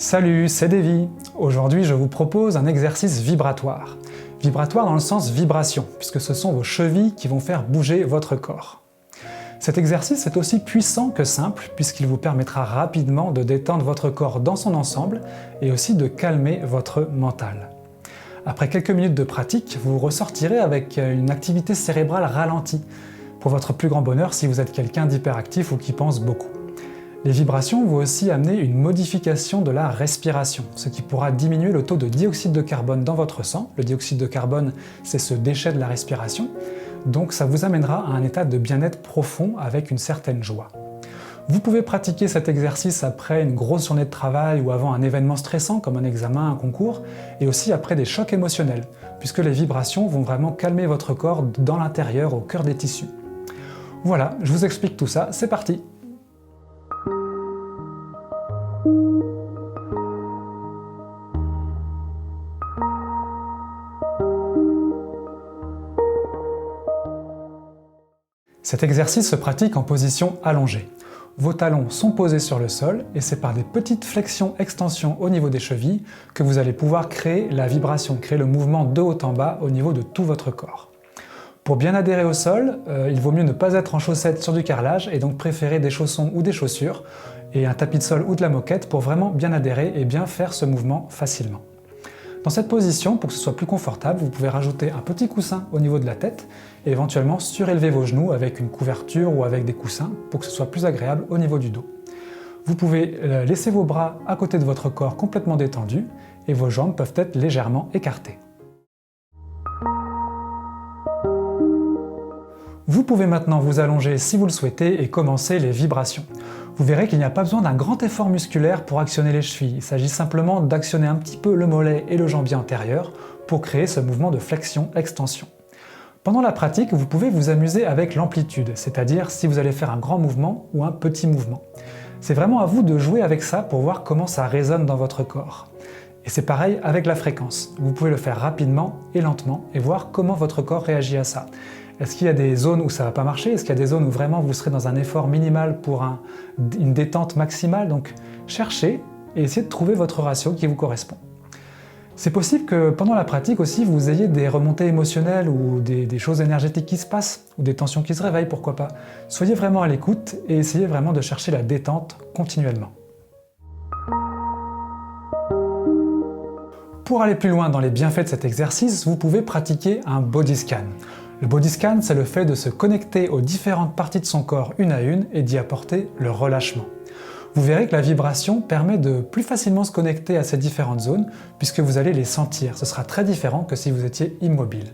Salut, c'est Davy. Aujourd'hui, je vous propose un exercice vibratoire. Vibratoire dans le sens vibration, puisque ce sont vos chevilles qui vont faire bouger votre corps. Cet exercice est aussi puissant que simple, puisqu'il vous permettra rapidement de détendre votre corps dans son ensemble et aussi de calmer votre mental. Après quelques minutes de pratique, vous ressortirez avec une activité cérébrale ralentie, pour votre plus grand bonheur si vous êtes quelqu'un d'hyperactif ou qui pense beaucoup. Les vibrations vont aussi amener une modification de la respiration, ce qui pourra diminuer le taux de dioxyde de carbone dans votre sang. Le dioxyde de carbone, c'est ce déchet de la respiration, donc ça vous amènera à un état de bien-être profond avec une certaine joie. Vous pouvez pratiquer cet exercice après une grosse journée de travail ou avant un événement stressant comme un examen, un concours, et aussi après des chocs émotionnels, puisque les vibrations vont vraiment calmer votre corps dans l'intérieur, au cœur des tissus. Voilà, je vous explique tout ça, c'est parti! Cet exercice se pratique en position allongée. Vos talons sont posés sur le sol et c'est par des petites flexions-extensions au niveau des chevilles que vous allez pouvoir créer la vibration, créer le mouvement de haut en bas au niveau de tout votre corps. Pour bien adhérer au sol, il vaut mieux ne pas être en chaussettes sur du carrelage et donc préférer des chaussons ou des chaussures et un tapis de sol ou de la moquette pour vraiment bien adhérer et bien faire ce mouvement facilement. Dans cette position, pour que ce soit plus confortable, vous pouvez rajouter un petit coussin au niveau de la tête et éventuellement surélever vos genoux avec une couverture ou avec des coussins pour que ce soit plus agréable au niveau du dos. Vous pouvez laisser vos bras à côté de votre corps complètement détendus et vos jambes peuvent être légèrement écartées. Vous pouvez maintenant vous allonger si vous le souhaitez et commencer les vibrations. Vous verrez qu'il n'y a pas besoin d'un grand effort musculaire pour actionner les chevilles. Il s'agit simplement d'actionner un petit peu le mollet et le jambier antérieur pour créer ce mouvement de flexion-extension. Pendant la pratique, vous pouvez vous amuser avec l'amplitude, c'est-à-dire si vous allez faire un grand mouvement ou un petit mouvement. C'est vraiment à vous de jouer avec ça pour voir comment ça résonne dans votre corps. Et c'est pareil avec la fréquence. Vous pouvez le faire rapidement et lentement et voir comment votre corps réagit à ça. Est-ce qu'il y a des zones où ça ne va pas marcher? Est-ce qu'il y a des zones où vraiment vous serez dans un effort minimal pour une détente maximale? Donc cherchez et essayez de trouver votre ratio qui vous correspond. C'est possible que pendant la pratique aussi vous ayez des remontées émotionnelles ou des choses énergétiques qui se passent ou des tensions qui se réveillent, pourquoi pas. Soyez vraiment à l'écoute et essayez vraiment de chercher la détente continuellement. Pour aller plus loin dans les bienfaits de cet exercice, vous pouvez pratiquer un body scan. Le body scan, c'est le fait de se connecter aux différentes parties de son corps une à une et d'y apporter le relâchement. Vous verrez que la vibration permet de plus facilement se connecter à ces différentes zones puisque vous allez les sentir. Ce sera très différent que si vous étiez immobile.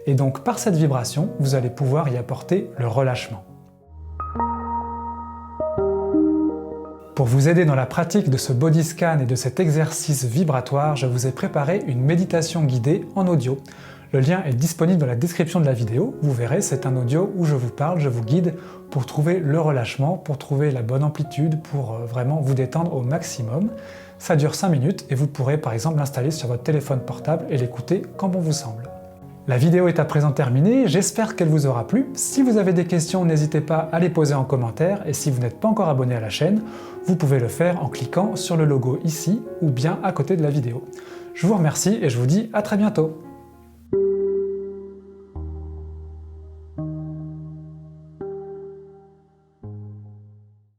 Et donc par cette vibration, vous allez pouvoir y apporter le relâchement. Pour vous aider dans la pratique de ce body scan et de cet exercice vibratoire, je vous ai préparé une méditation guidée en audio. Le lien est disponible dans la description de la vidéo. Vous verrez, c'est un audio où je vous parle, je vous guide pour trouver le relâchement, pour trouver la bonne amplitude, pour vraiment vous détendre au maximum. Ça dure 5 minutes et vous pourrez par exemple l'installer sur votre téléphone portable et l'écouter quand bon vous semble. La vidéo est à présent terminée, j'espère qu'elle vous aura plu. Si vous avez des questions, n'hésitez pas à les poser en commentaire et si vous n'êtes pas encore abonné à la chaîne, vous pouvez le faire en cliquant sur le logo ici ou bien à côté de la vidéo. Je vous remercie et je vous dis à très bientôt.